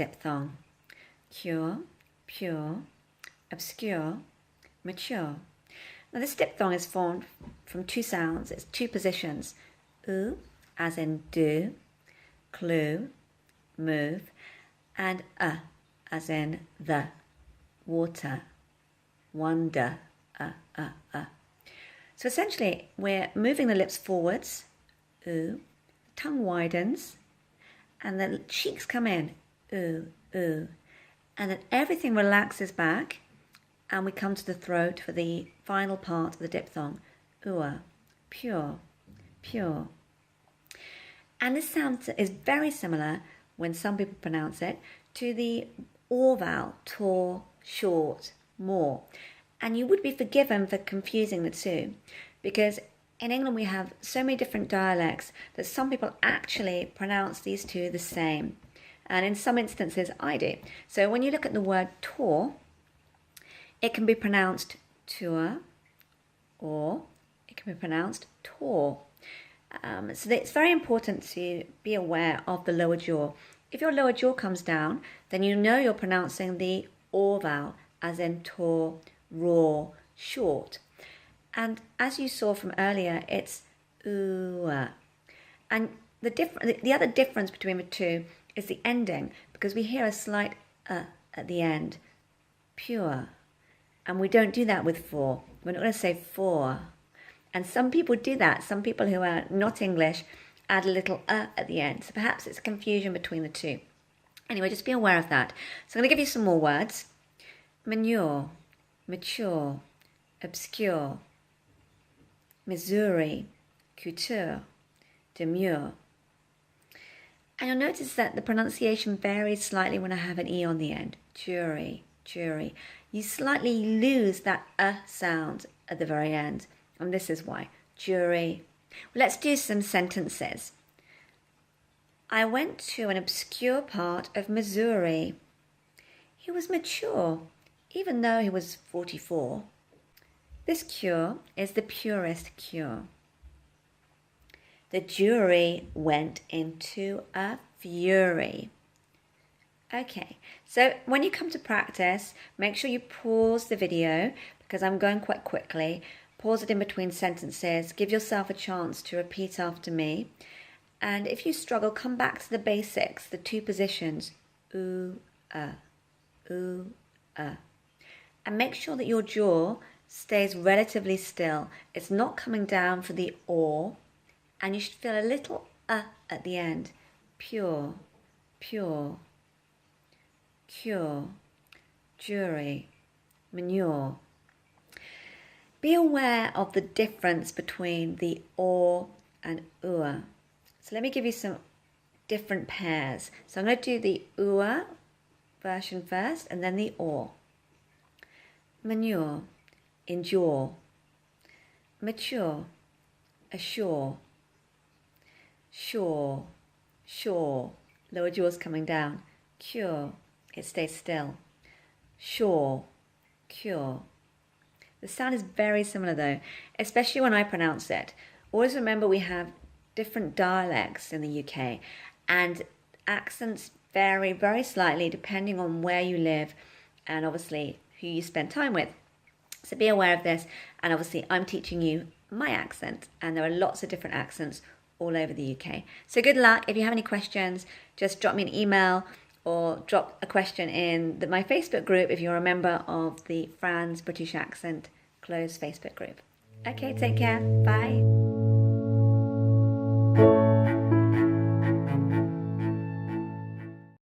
diphthong. Cure, pure, obscure, mature. Now this diphthong is formed from two sounds, it's two positions. U, as in do, clue, move, and as in the, water, wonder, So essentially, we're moving the lips forwards, the tongue widens, and the cheeks come in, and then everything relaxes back, and we come to the throat for the final part of the diphthong, pure, pure. And this sound is very similar, when some people pronounce it, to the or vowel, tor, short, more. And you would be forgiven for confusing the two, because in England we have so many different dialects that some people actually pronounce these two the same. And in some instances I do. So when you look at the word tor, it can be pronounced tour, or it can be pronounced tor. So it's very important to be aware of the lower jaw. If your lower jaw comes down, then you know you're pronouncing the or vowel, as in tor, raw, short. And as you saw from earlier, it's ooh. And the other difference between the two is the ending, because we hear a slight at the end, pure. And we don't do that with for. We're not going to say for. And some people do that. Some people who are not English add a little at the end. So perhaps it's a confusion between the two. Anyway, just be aware of that. So I'm going to give you some more words. Manure, mature, obscure, Missouri, couture, demure. And you'll notice that the pronunciation varies slightly when I have an E on the end. Jury, jury. You slightly lose that sound at the very end. And this is why. Jury. Well, let's do some sentences. I went to an obscure part of Missouri. He was mature, even though he was 44. This cure is the purest cure. The jury went into a fury. Okay, so when you come to practice, make sure you pause the video, because I'm going quite quickly. Pause it in between sentences. Give yourself a chance to repeat after me. And if you struggle, come back to the basics, the two positions. Ooh, ooh, And make sure that your jaw stays relatively still. It's not coming down for the or. And you should feel a little at the end. Pure, pure, cure, jury, manure. Be aware of the difference between the or and ua. So let me give you some different pairs. So I'm going to do the ua version first, and then the or. Manure, endure. Mature, assure. Sure, sure. Lower jaw's coming down. Cure, it stays still. Sure, cure. The sound is very similar though, especially when I pronounce it. Always remember we have different dialects in the UK, and accents vary very slightly depending on where you live and obviously who you spend time with. So be aware of this, and obviously I'm teaching you my accent, and there are lots of different accents all over the UK. So good luck. If you have any questions, just drop me an email or drop a question in my Facebook group if you're a member of the Fran's British Accent closed Facebook group. Okay, take care. Bye.